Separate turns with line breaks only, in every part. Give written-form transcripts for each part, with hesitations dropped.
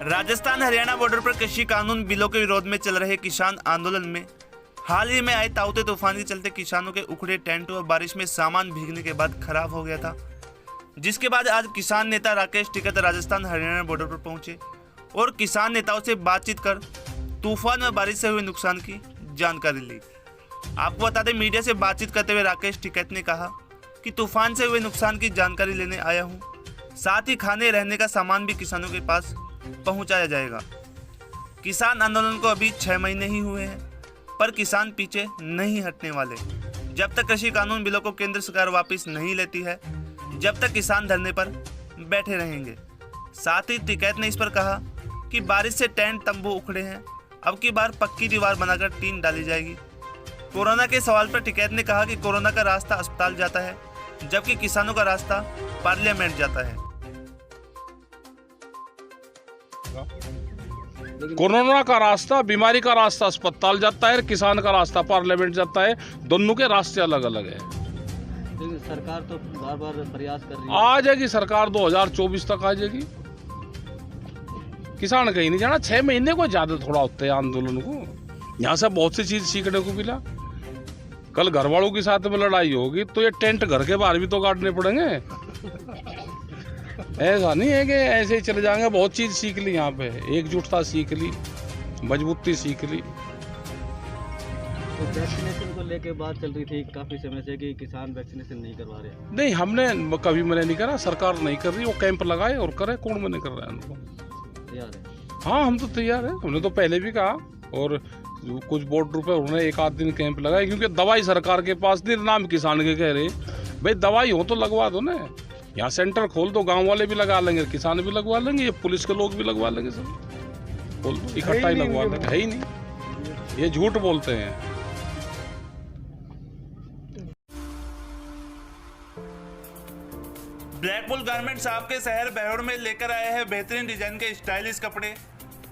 Rajasthan Haryana border पर कृषि कानून बिलों के विरोध में चल रहे किसान आंदोलन में हाल ही में आए ताउते तूफान के चलते किसानों के उखड़े टेंट और बारिश में सामान भीगने के बाद खराब हो गया था, जिसके बाद आज किसान नेता राकेश टिकैत राजस्थान हरियाणा बॉर्डर पर पहुंचे और किसान नेताओं से बातचीत कर तूफान और बारिश से हुए नुकसान की जानकारी ली। आपको बता दें, मीडिया से बातचीत करते हुए राकेश टिकैत ने कहा कि तूफान से हुए नुकसान की जानकारी लेने आया हूँ, साथ ही खाने रहने का सामान भी किसानों के पास पहुंचाया जाएगा। किसान आंदोलन को अभी 6 महीने ही हुए हैं, पर किसान पीछे नहीं हटने वाले। जब तक कृषि कानून बिलों को केंद्र सरकार वापस नहीं लेती है, जब तक किसान धरने पर बैठे रहेंगे। साथ ही टिकैत ने इस पर कहा कि बारिश से टेंट तंबू उखड़े हैं, अब की बार पक्की दीवार बनाकर टीन डाली जाएगी। कोरोना के सवाल पर टिकैत ने कहा कि कोरोना का रास्ता अस्पताल जाता है, जबकि किसानों का रास्ता पार्लियामेंट जाता है।
कोरोना का रास्ता, बीमारी का रास्ता अस्पताल जाता है, किसान का रास्ता पार्लियामेंट जाता है। दोनों के रास्ते अलग अलग है।
सरकार तो बार बार प्रयास कर रही है,
आ जाएगी सरकार, 2024 तक आ जाएगी। किसान कहीं नहीं जाना। 6 महीने को ज्यादा थोड़ा होते हैं आंदोलन को। यहाँ से बहुत सी चीज सीखने को मिला। कल घर वालों के साथ में लड़ाई होगी तो ये टेंट घर के बाहर भी तो गाड़ने पड़ेंगे। ऐसा नहीं है कि ऐसे ही चले जाएंगे। बहुत चीज सीख ली यहाँ पे, एकजुटता सीख ली, मजबूती सीख ली।
तो वैक्सीनेशन को लेके बात चल रही थी काफी समय से कि किसान वैक्सीनेशन नहीं करवा रहे।
नहीं, हमने कभी मना नहीं करा, सरकार नहीं कर रही। वो कैंप लगाए और करे, कौन मना कर रहा है उनको?
तैयार है?
हाँ, हम तो तैयार है। हमने तो पहले भी कहा, और कुछ बॉर्डर पे उन्होंने 1 आध दिन कैंप लगाए, क्योंकि दवाई सरकार के पास नहीं। नाम किसान के कह रहे भाई दवाई हो तो लगवा दो ना। यहाँ सेंटर खोल दो, गांव वाले भी लगा लेंगे, किसान भी लगवा लेंगे, ये पुलिस के लोग भी लगवा लेंगे, सब खोल दो, इकट्ठा ही लगवा लेंगे। है ही नहीं, ये झूठ बोलते हैं।
ब्लैक बुल गारमेंट्स आपके शहर बहरोड में लेकर आए हैं बेहतरीन डिजाइन के स्टाइलिश कपड़े।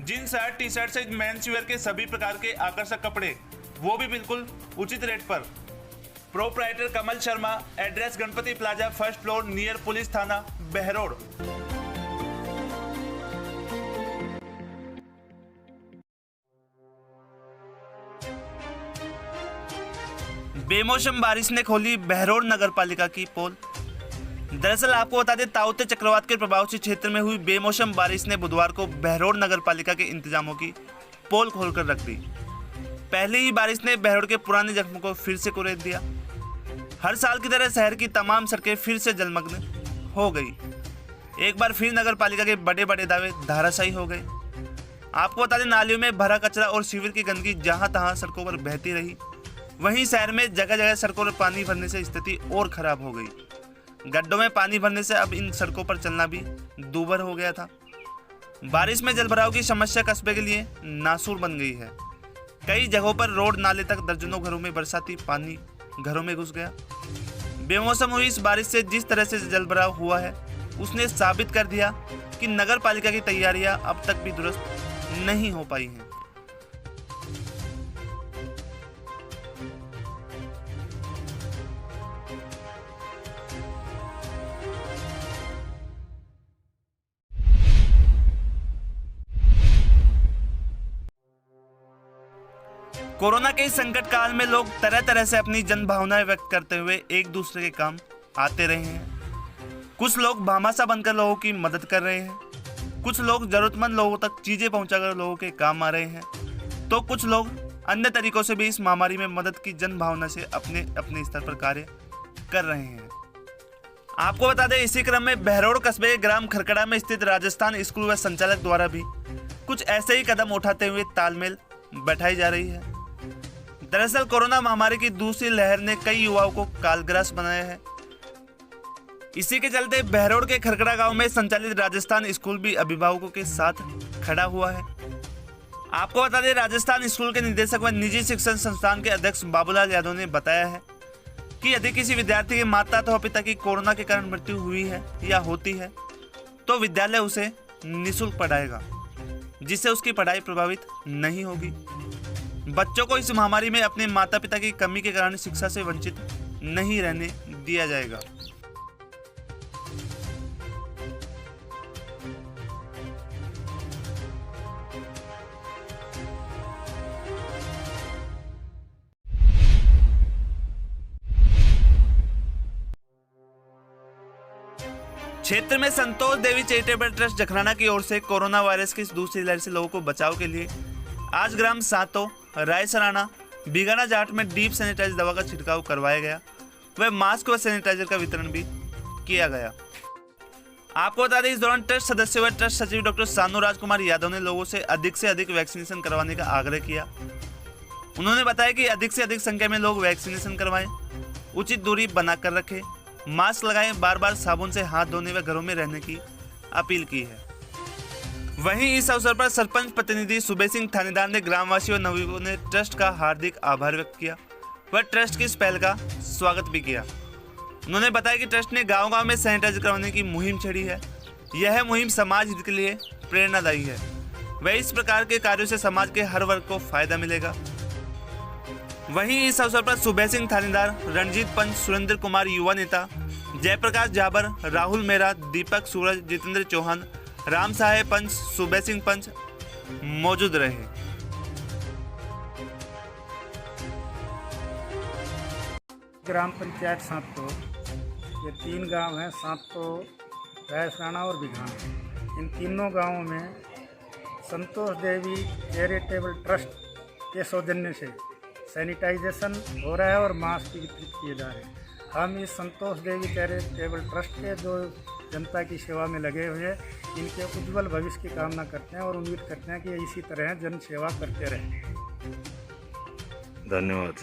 जींस, शर्ट, टी शर्ट से मेंस वेयर के सभी प्रकार के आकर्षक कपड़े, वो भी बिल्कुल उचित रेट पर। Proprietor Kamal Sharma, address Ganpati plaza, 1st floor, near police थाना, बहरोड। बेमौसम बारिश ने खोली बहरोड नगर पालिका की पोल। दरअसल आपको बता दें, ताउते चक्रवात के प्रभाव से क्षेत्र में हुई बेमौसम बारिश ने बुधवार को बहरोड नगर पालिका के इंतजामों की पोल खोलकर रख दी। पहले ही बारिश ने बहरोड के पुराने जख्मों को फिर से कुरेद दिया। हर साल की तरह शहर की तमाम सड़कें फिर से जलमग्न हो गई। एक बार फिर नगर पालिका के बड़े बड़े दावे धराशायी हो गए। आपको बता दें, नालियों में भरा कचरा और सीवर की गंदगी जहां तहां सड़कों पर बहती रही। वहीं शहर में जगह जगह सड़कों पर पानी भरने से स्थिति और खराब हो गई। गड्ढों में पानी भरने से अब इन सड़कों पर चलना भी दूभर हो गया था। बारिश में जलभराव की समस्या कस्बे के लिए नासूर बन गई है। कई जगहों पर रोड नाले तक दर्जनों घरों में बरसाती पानी घरों में घुस गया। बेमौसम हुई इस बारिश से जिस तरह से जलभराव हुआ है, उसने साबित कर दिया कि नगर पालिका की तैयारियां अब तक भी दुरुस्त नहीं हो पाई हैं। कोरोना के इस संकट काल में लोग तरह तरह से अपनी जन भावनाएं व्यक्त करते हुए एक दूसरे के काम आते रहे हैं। कुछ लोग भामाशाह बनकर लोगों की मदद कर रहे हैं, कुछ लोग जरूरतमंद लोगों तक चीजें पहुंचाकर लोगों के काम आ रहे हैं, तो कुछ लोग अन्य तरीकों से भी इस महामारी में मदद की जन भावना से अपने अपने स्तर पर कार्य कर रहे हैं। आपको बता दें, इसी क्रम में बहरोड कस्बे के ग्राम खरकड़ा में स्थित राजस्थान स्कूल व संचालक द्वारा भी कुछ ऐसे ही कदम उठाते हुए तालमेल बैठाई जा रही है। दरअसल कोरोना महामारी की दूसरी लहर ने कई युवाओं को कालग्रास बनाया है। इसी के चलते बहरोड के खरकड़ा गांव में संचालित राजस्थान स्कूल भी अभिभावकों के साथ खड़ा हुआ है। आपको बता दें, राजस्थान स्कूल के निदेशक व निजी शिक्षण संस्थान के अध्यक्ष बाबूलाल यादव ने बताया है कि यदि किसी विद्यार्थी की माता अथवा पिता की कोरोना के कारण मृत्यु हुई है या होती है तो विद्यालय उसे निःशुल्क पढ़ाएगा, जिससे उसकी पढ़ाई प्रभावित नहीं होगी। बच्चों को इस महामारी में अपने माता पिता की कमी के कारण शिक्षा से वंचित नहीं रहने दिया जाएगा। क्षेत्र में संतोष देवी चैरिटेबल ट्रस्ट जखराना की ओर से कोरोना वायरस की दूसरी लहर से लोगों को बचाव के लिए आज ग्राम सातो, रायसराना, बीगाना जाट में डीप सैनिटाइजर दवा का छिड़काव करवाया गया। वह मास्क व सैनिटाइजर का वितरण भी किया गया। आपको बता दें, इस दौरान ट्रस्ट सदस्य व ट्रस्ट सचिव डॉक्टर सानू राजकुमार यादव ने लोगों से अधिक वैक्सीनेशन करवाने का आग्रह किया। उन्होंने बताया कि अधिक से अधिक संख्या में लोग वैक्सीनेशन करवाएं, उचित दूरी बनाकर रखें, मास्क लगाएं, बार बार साबुन से हाथ धोने व घरों में रहने की अपील की है। वहीं इस अवसर पर सरपंच प्रतिनिधि सुबे सिंह थानेदार ने ग्रामवासियों व नवयुवकों ने ट्रस्ट का हार्दिक आभार व्यक्त किया व ट्रस्ट की इस पहल का स्वागत भी किया। उन्होंने बताया कि ट्रस्ट ने गांव-गांव में सैनिटाइजर करवाने की मुहिम छेड़ी है। यह मुहिम समाज हित के लिए प्रेरणादायी है। वह इस प्रकार के कार्यों से समाज के हर वर्ग को फायदा मिलेगा। वहीं इस अवसर पर सुबे सिंह थानेदार, रणजीत पंच, सुरेंद्र कुमार युवा नेता, जयप्रकाश जाबर, राहुल मेहरा, दीपक सूरज, जितेंद्र चौहान, राम साहेब पंच, सुबे सिंह पंच मौजूद रहे।
ग्राम पंचायत सातो, ये 3 गांव हैं, सातो, रायसराना और बिघाना। इन तीनों गांवों में संतोष देवी चैरिटेबल ट्रस्ट के सौजन्य से सैनिटाइजेशन हो रहा है और मास्क भी वितरित किए जा रहे हैं। हम इस संतोष देवी चैरिटेबल ट्रस्ट के जो जनता की सेवा में लगे हुए हैं, इनके उज्जवल भविष्य की कामना करते हैं और उम्मीद करते हैं कि इसी तरह जन सेवा करते रहें।
धन्यवाद।